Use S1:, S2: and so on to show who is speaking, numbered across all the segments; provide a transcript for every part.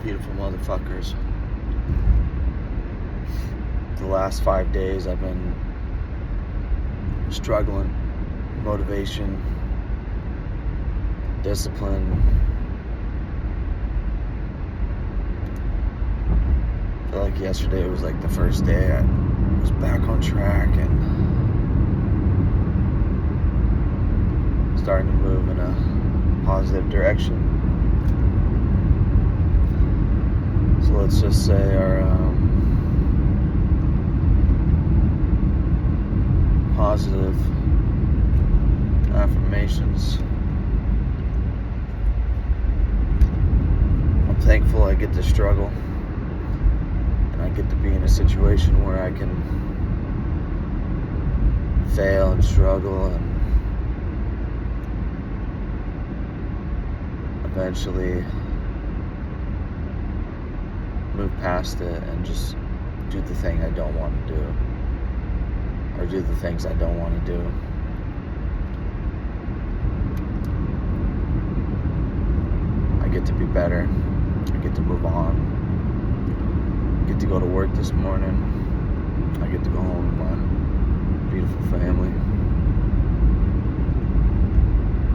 S1: Beautiful motherfuckers. The last 5 days I've been struggling. Motivation, discipline. I feel like yesterday was like the first day I was back on track and starting to move in a positive direction. So let's just say our positive affirmations. I'm thankful I get to struggle and I get to be in a situation where I can fail and struggle and eventually move past it and just do the thing I don't want to do, or do the things I don't want to do. I get to be better. I get to move on. I get to go to work this morning. I get to go home with my beautiful family.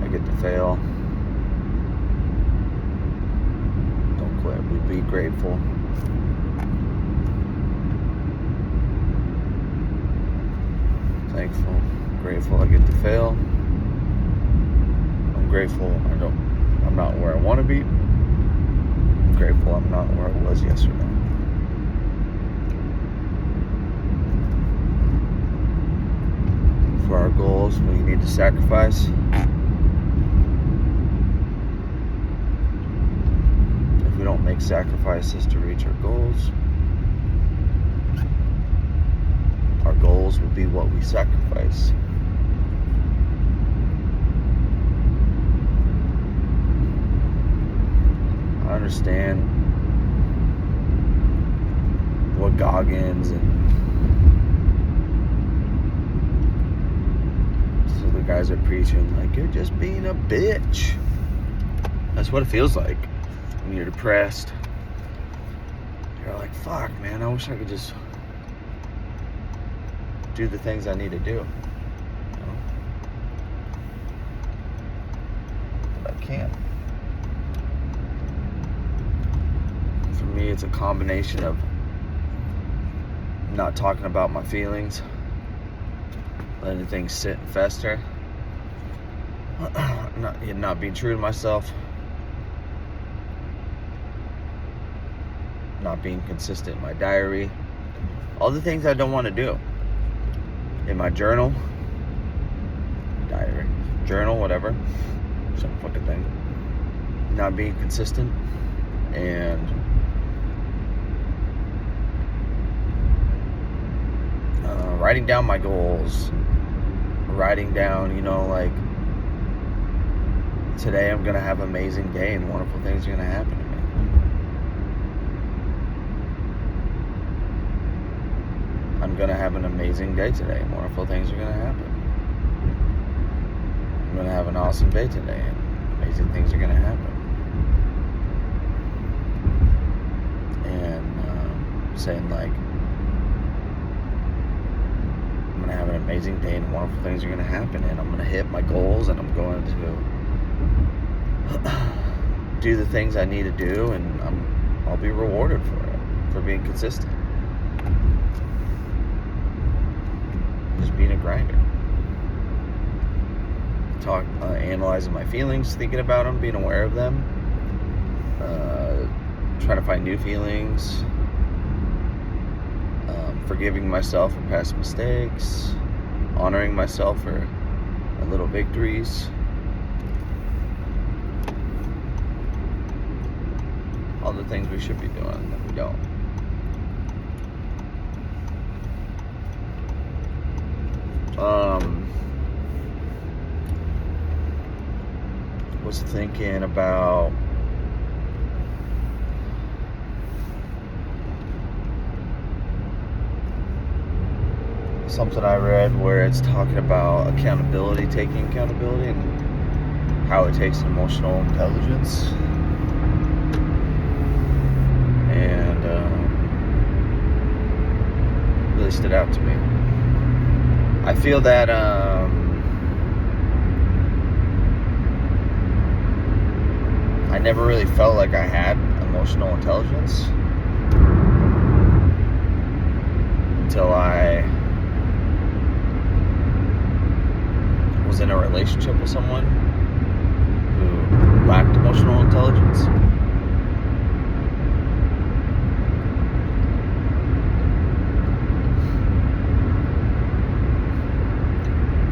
S1: I get to fail. Don't quit. We be grateful. Thankful, grateful I get to fail. I'm grateful I'm not where I want to be. I'm grateful I'm not where I was yesterday. For our goals, we need to sacrifice. If we don't make sacrifices to reach our goals will be what we sacrifice. I understand what Goggins and so the guys are preaching, like, you're just being a bitch. That's what it feels like when you're depressed. You're like, fuck, man, I wish I could just do the things I need to do. You know? But I can't. For me, it's a combination of not talking about my feelings, letting things sit and fester, not being true to myself, not being consistent in my diary, all the things I don't want to do. In my journal, diary, journal, whatever, some fucking thing. Not being consistent and writing down my goals. Writing down, like, today I'm gonna have an amazing day and wonderful things are gonna happen to me. I'm gonna have an amazing day today and wonderful things are gonna happen. I'm gonna have an awesome day today and amazing things are gonna happen. And saying, like, I'm gonna have an amazing day and wonderful things are gonna happen and I'm gonna hit my goals and I'm going to do the things I need to do and I'll be rewarded for it, for being consistent. Just being a grinder. Analyzing my feelings, thinking about them, being aware of them, trying to find new feelings, forgiving myself for past mistakes, honoring myself for my little victories. All the things we should be doing that we don't. Was thinking about something I read where it's talking about accountability, taking accountability, and how it takes emotional intelligence. really stood out to me. I feel that I never really felt like I had emotional intelligence until I was in a relationship with someone who lacked emotional intelligence.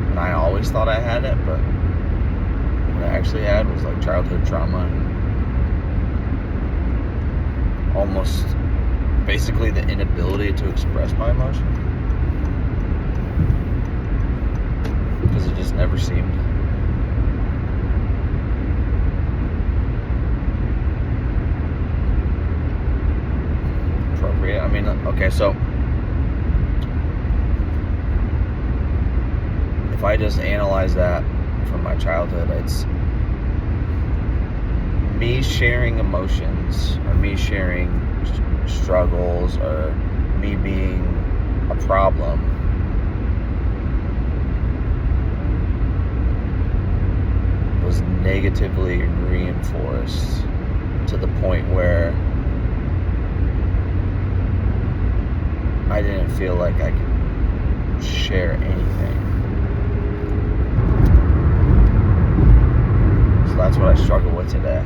S1: And I always thought I had it, but what I actually had was like childhood trauma and almost basically the inability to express my emotion, because it just never seemed appropriate. I mean, okay, so if I just analyze that from my childhood, it's me sharing emotions, or me sharing struggles, or me being a problem was negatively reinforced to the point where I didn't feel like I could share anything. So that's what I struggle with today.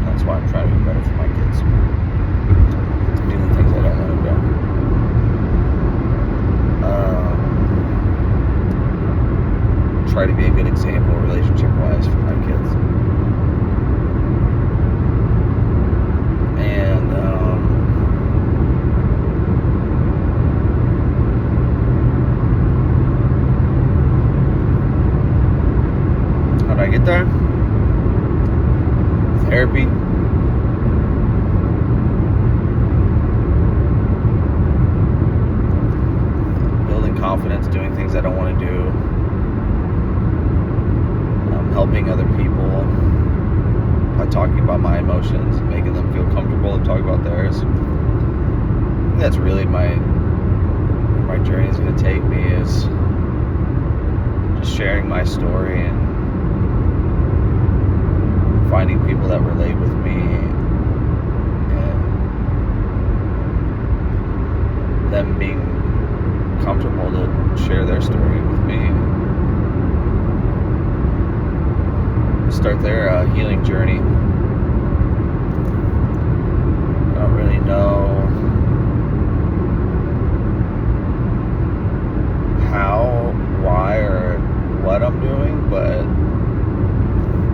S1: That's why I'm trying to be better for my kids. To do the things I don't want to do. Try to be a good example relationship-wise for my kids. And how did I get there? Therapy. Building confidence, doing things I don't want to do. Helping other people by talking about my emotions and making them feel comfortable to talk about theirs. I think that's really where my journey is going to take me, is just sharing my story and finding people that relate with me and them being comfortable to share their story with me. Start their healing journey. I don't really know how, why, or what I'm doing, but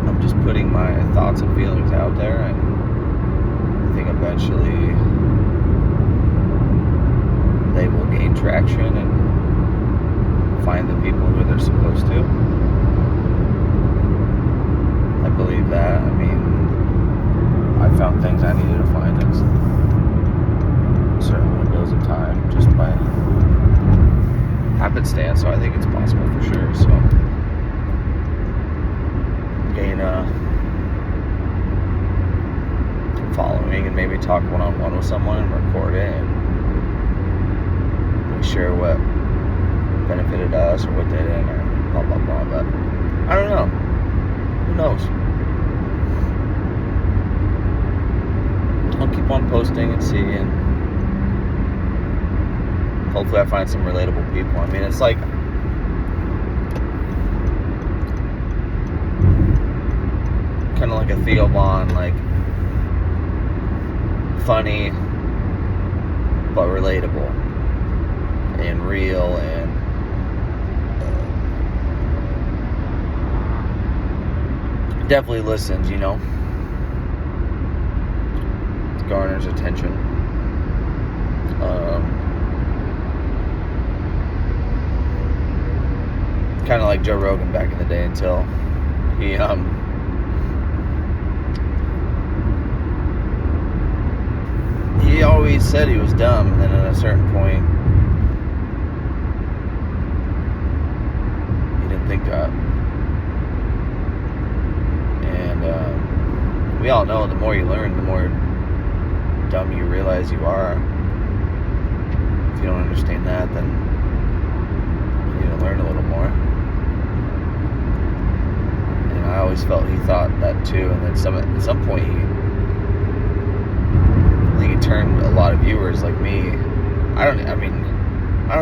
S1: I'm just putting my thoughts and feelings out there, and I think eventually they will gain traction and find the people who they're supposed to. I believe that. I mean, I found things I needed to find in certain windows of time just by happenstance, so I think it's possible for sure. So, gain a following and maybe talk one-on-one with someone and record it and we share what benefited us or what didn't, or blah blah blah. But I don't know. Who knows? I'll keep on posting and see, and hopefully I find some relatable people. I mean, it's like kind of like a Theo Vaughn, like funny but relatable and real, and definitely listens, you know. Garners attention. Kind of like Joe Rogan back in the day, until he always said he was dumb, and then at a certain point he didn't think that. And we we all know the more you learn, the more dumb you realize you are. If you don't understand that, then you need to learn a little more. And I always felt he thought that too. And then at some point, I think he turned a lot of viewers like me. I don't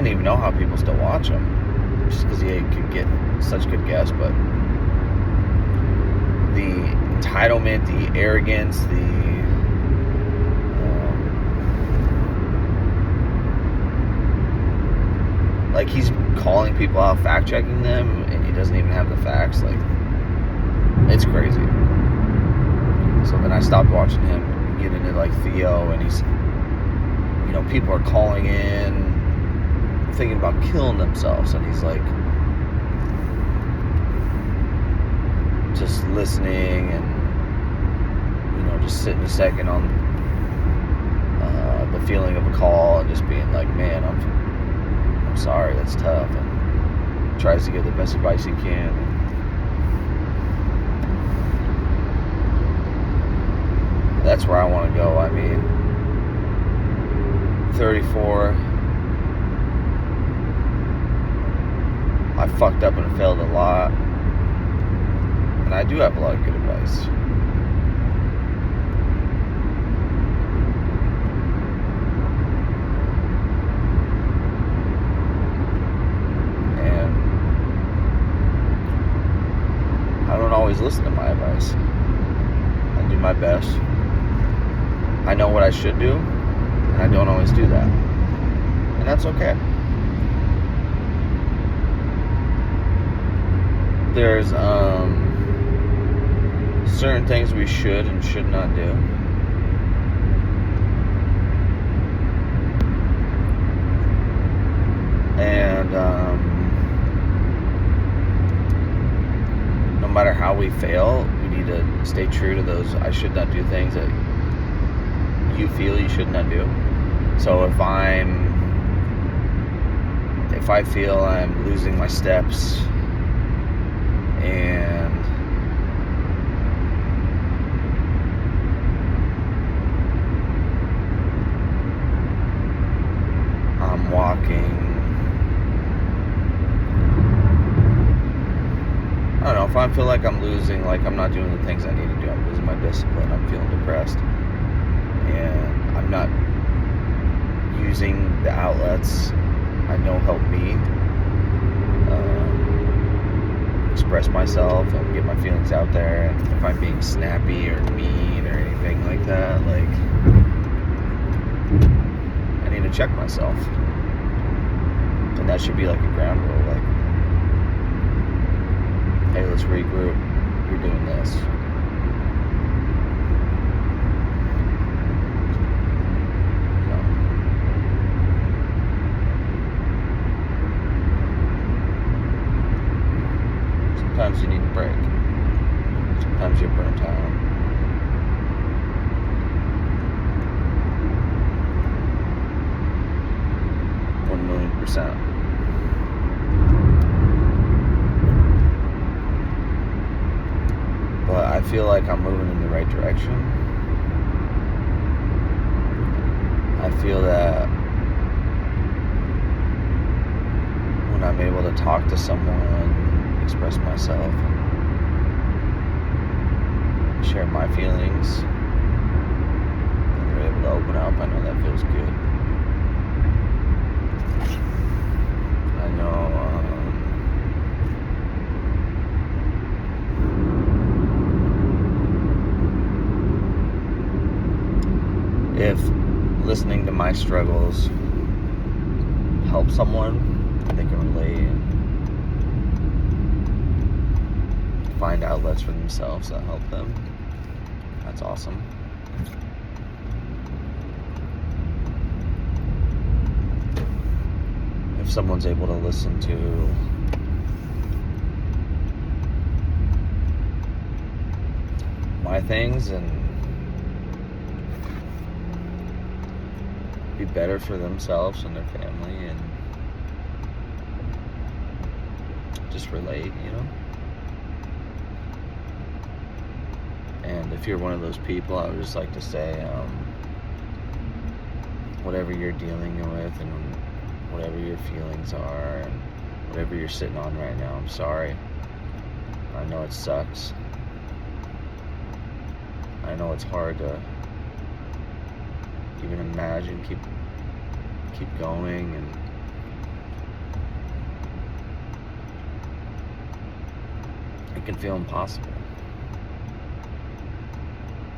S1: even know how people still watch him, just because he can get such good guests. But the entitlement, the arrogance, like he's calling people out, fact checking them, and he doesn't even have the facts. Like, it's crazy. So then I stopped watching him, get into like Theo, and he's, people are calling in thinking about killing themselves, and he's like just listening and just sitting a second on the feeling of a call and just being like, man, I'm sorry, that's tough, and tries to give the best advice he can. That's where I want to go. 34. I fucked up and failed a lot, and I do have a lot of good advice. And I don't always listen to my advice. I do my best. I know what I should do, and I don't always do that. And that's okay. There's certain things we should and should not do. And no matter how we fail, we need to stay true to those I should not do things that you feel you should not do. So if I feel I'm losing my steps and I'm walking, I don't know, if I feel like I'm losing, like I'm not doing the things I need to do, I'm losing my discipline, I'm feeling depressed, and I'm not using the outlets I know help me express myself and get my feelings out there. And if I'm being snappy or mean or anything like that, like, I need to check myself. And that should be like a ground rule, like, hey, let's regroup, you're doing this. Sometimes you need a break. Sometimes you're burnt out. %. But I feel like I'm moving in the right direction. I feel that when I'm able to talk to someone, express myself, and share my feelings, and they're able to open up, I know that feels good. I know if listening to my struggles help someone, they can relate and find outlets for themselves that help them. That's awesome. If someone's able to listen to my things and be better for themselves and their family and just relate, And if you're one of those people, I would just like to say, whatever you're dealing with and whatever your feelings are and whatever you're sitting on right now, I'm sorry. I know it sucks. I know it's hard to even imagine keep going, and it can feel impossible.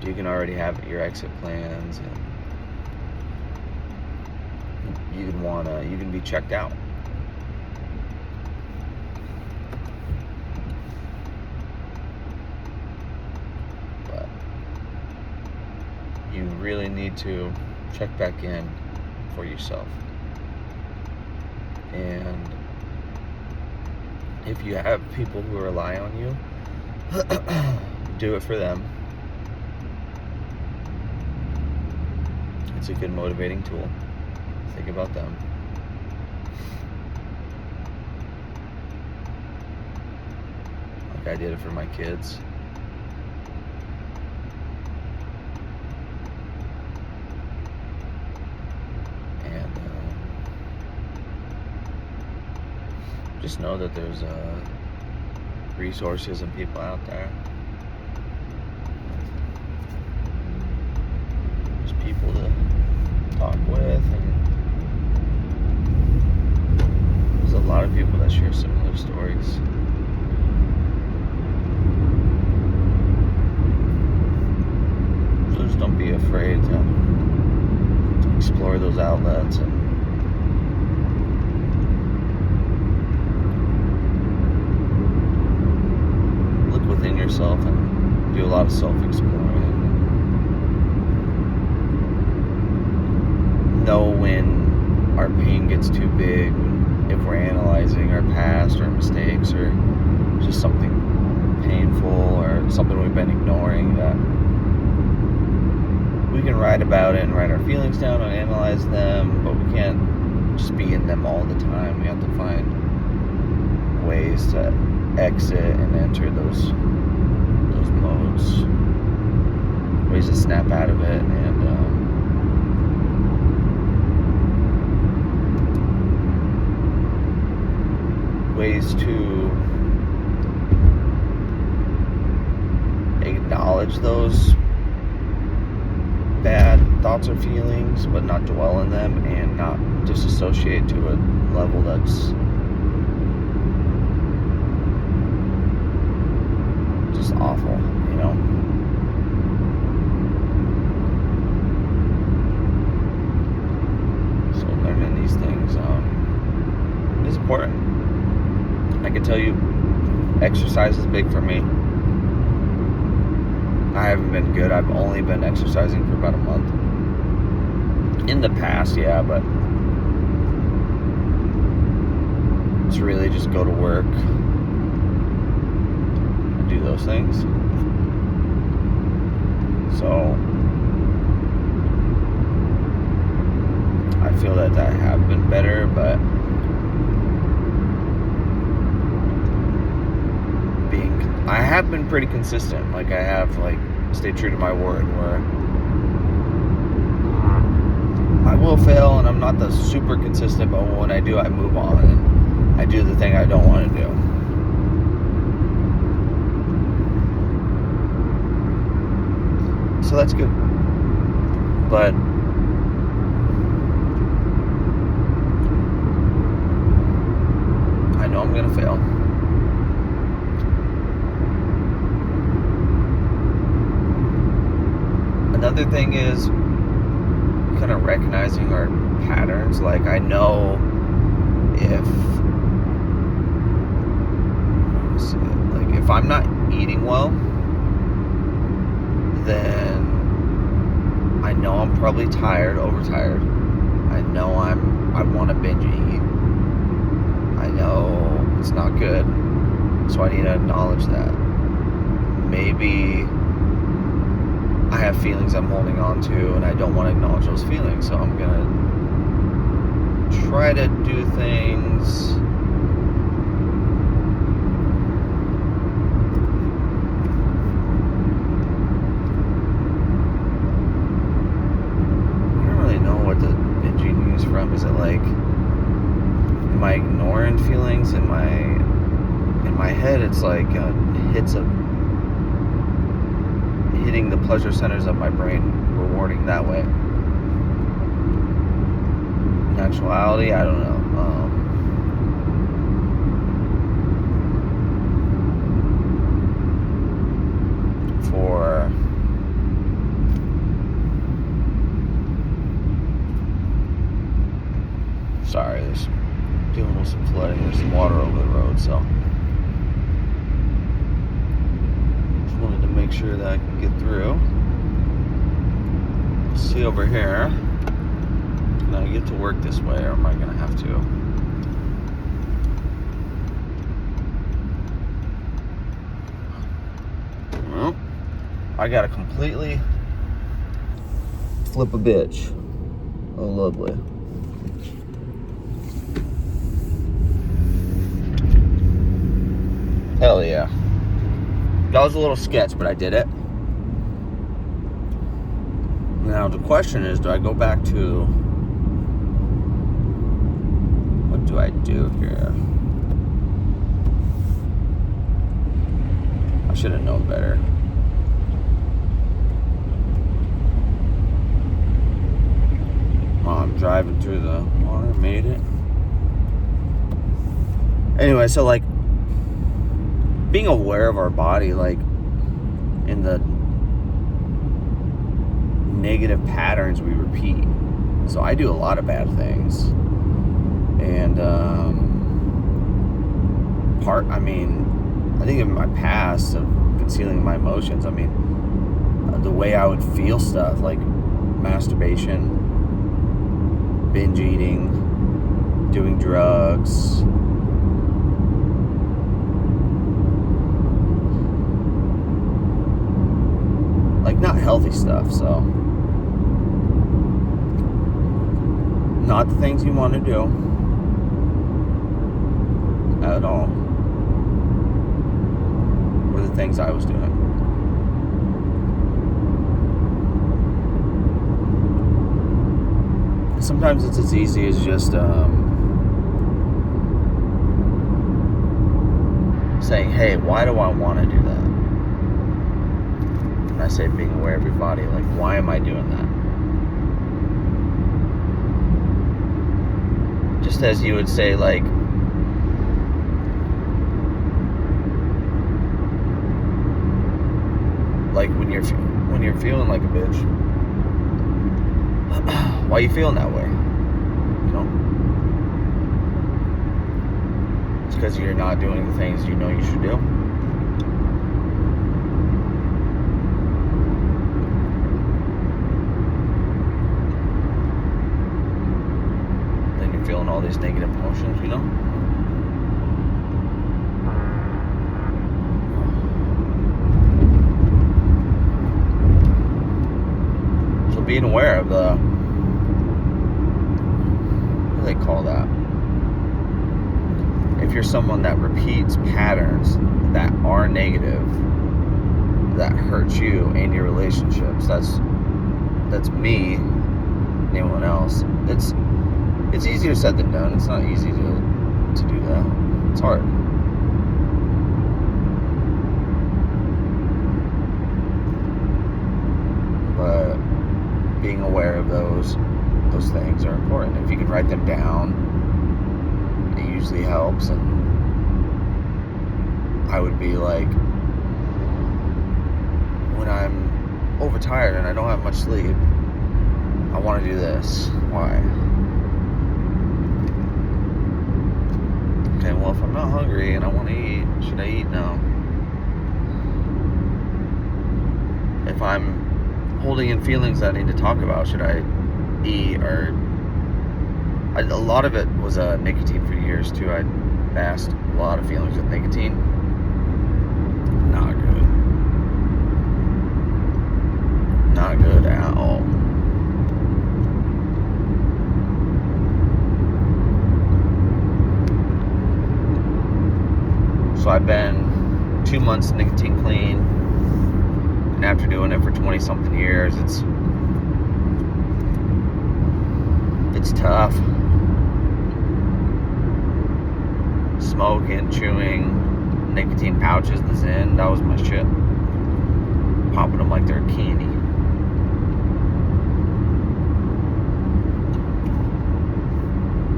S1: You can already have your exit plans, and you can be checked out. But you really need to check back in for yourself. And if you have people who rely on you, do it for them. It's a good motivating tool. Think about them. Like I did it for my kids. And just know that there's resources and people out there. There's people to talk with, and there's a lot of people that share similar stories. So just don't be afraid to explore those outlets and look within yourself and do a lot of self-exploring. Know when our pain gets too big, if we're analyzing our past or mistakes or just something painful or something we've been ignoring, that we can write about it and write our feelings down and analyze them, but we can't just be in them all the time. We have to find ways to exit and enter those modes, ways to snap out of it, and ways to acknowledge those bad thoughts or feelings, but not dwell in them and not disassociate to a level that's just awful, you know? So learning these things is important. I can tell you, exercise is big for me. I haven't been good. I've only been exercising for about a month. In the past, yeah, but it's really just go to work and do those things. So I feel that I have been better, but I have been pretty consistent. Like I have stayed true to my word, where I will fail and I'm not the super consistent, but when I do, I move on and I do the thing I don't want to do. So that's good. But I know I'm gonna fail. Another thing is kind of recognizing our patterns. Like I know if I'm not eating well, then I know I'm probably overtired. I know I want to binge eat. I know it's not good. So I need to acknowledge that. Maybe I have feelings I'm holding on to and I don't want to acknowledge those feelings, so I'm gonna try to do things head, it's like hits of hitting the pleasure centers of my brain, rewarding that way. In actuality, I don't know. Sorry, there's dealing with some flooding. There's some water over the road, so just wanted to make sure that I can get through. See over here. Can I get to work this way, or am I gonna have to? Well, I gotta completely flip a bitch. Oh, lovely. Hell yeah. That was a little sketch, but I did it. Now the question is, do I go back to... What do I do here? I should have known better. Oh, I'm driving through the water, made it. Anyway, so like, being aware of our body, like, in the negative patterns we repeat. So I do a lot of bad things. And, I think in my past of concealing my emotions, the way I would feel stuff, like masturbation, binge eating, doing drugs, like not healthy stuff, so not the things you want to do at all, were the things I was doing. Sometimes it's as easy as just saying, hey, why do I want to do that? And I say being aware of your body, like, why am I doing that? Just as you would say, like, when you're feeling like a bitch, why are you feeling that way? You know? It's because you're not doing the things you know you should do. Then you're feeling all these negative emotions, you know? Being aware of the, what do they call that? If you're someone that repeats patterns that are negative, that hurt you and your relationships, that's me, anyone else. It's easier said than done. It's not easy to do that. It's hard. But being aware of those things are important. If you can write them down, it usually helps. And I would be like, when I'm overtired and I don't have much sleep, I want to do this. Why? Okay, well, if I'm not hungry and I want to eat, should I eat now? If I'm holding in feelings that I need to talk about, should I eat? Or a lot of it was nicotine for years too. I masked a lot of feelings with nicotine. Not good at all. So I've been 2 months nicotine clean. And after doing it for 20 something years, it's tough. Smoking, chewing, nicotine pouches, the Zyn, that was my shit. Popping them like they're candy.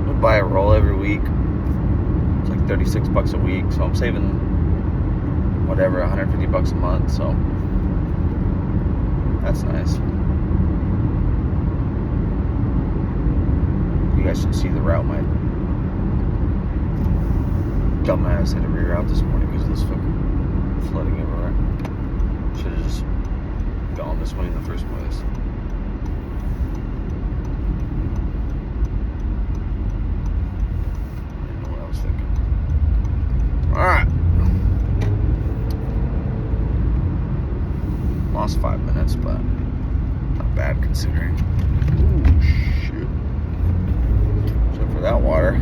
S1: I buy a roll every week. It's like $36 a week, so I'm saving whatever, $150 a month, so that's nice. You guys should see the route my dumbass had to reroute this morning because of this fucking flooding everywhere. Should have just gone this way in the first place. I didn't know what I was thinking. Alright. Lost 5 minutes, but not bad considering. Ooh, shit. Except for that water.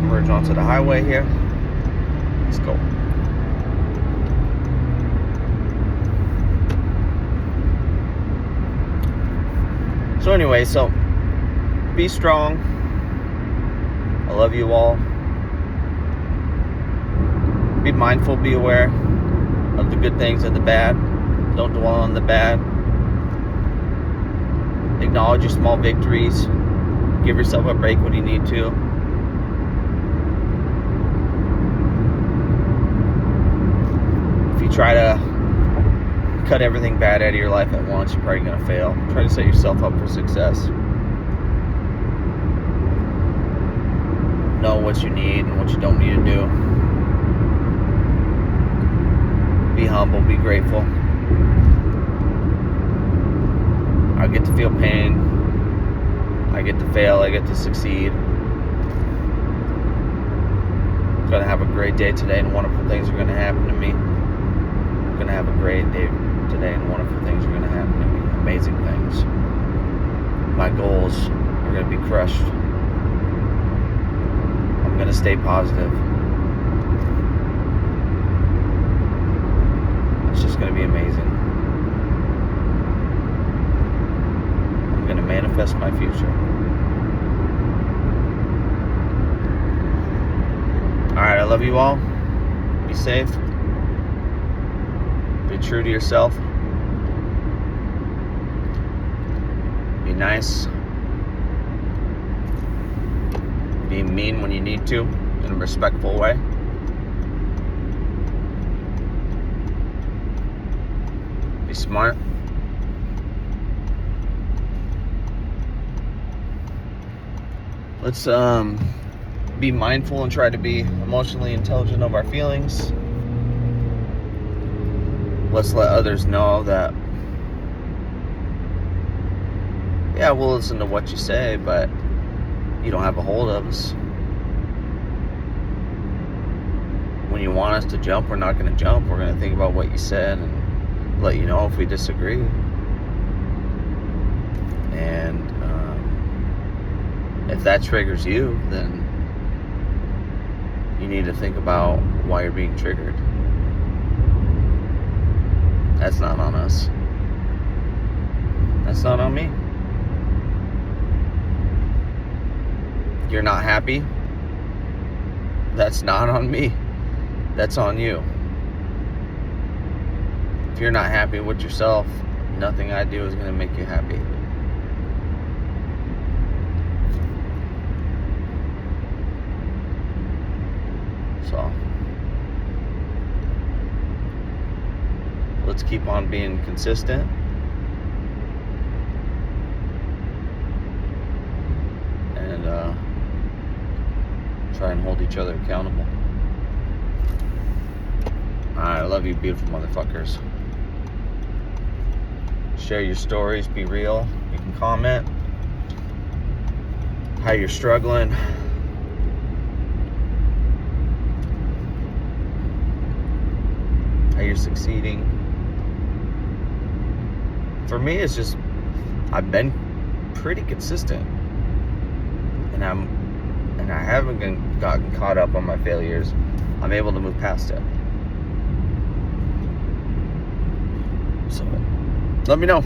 S1: Merge onto the highway here. Let's go. So anyway, be strong. I love you all. Be mindful, be aware of the good things and the bad. Don't dwell on the bad. Acknowledge your small victories. Give yourself a break when you need to. If you try to cut everything bad out of your life at once, you're probably going to fail. Try to set yourself up for success. Know what you need and what you don't need to do. Be humble, be grateful. I get to feel pain. I get to fail, I get to succeed. I'm going to have a great day today and wonderful things are going to happen to me. I'm going to have a great day today and wonderful things are going to happen to me. Amazing things. My goals are going to be crushed. I'm going to stay positive. It's just going to be amazing. I'm going to manifest my future. Alright, I love you all. Be safe. Be true to yourself. Be nice. Be mean when you need to, in a respectful way. Be smart. Let's be mindful and try to be emotionally intelligent of our feelings. Let's let others know that, yeah, we'll listen to what you say, but you don't have a hold of us. When you want us to jump, we're not going to jump. We're going to think about what you said and let you know if we disagree. And if that triggers you, then you need to think about why you're being triggered. That's not on us. That's not on me. You're not happy. That's not on me. That's on you. If you're not happy with yourself, nothing I do is going to make you happy. So, let's keep on being consistent. And try and hold each other accountable. I love you, beautiful motherfuckers. Share your stories, be real. You can comment how you're struggling. How you're succeeding. For me, it's just, I've been pretty consistent. And I haven't gotten caught up on my failures. I'm able to move past it. So, let me know.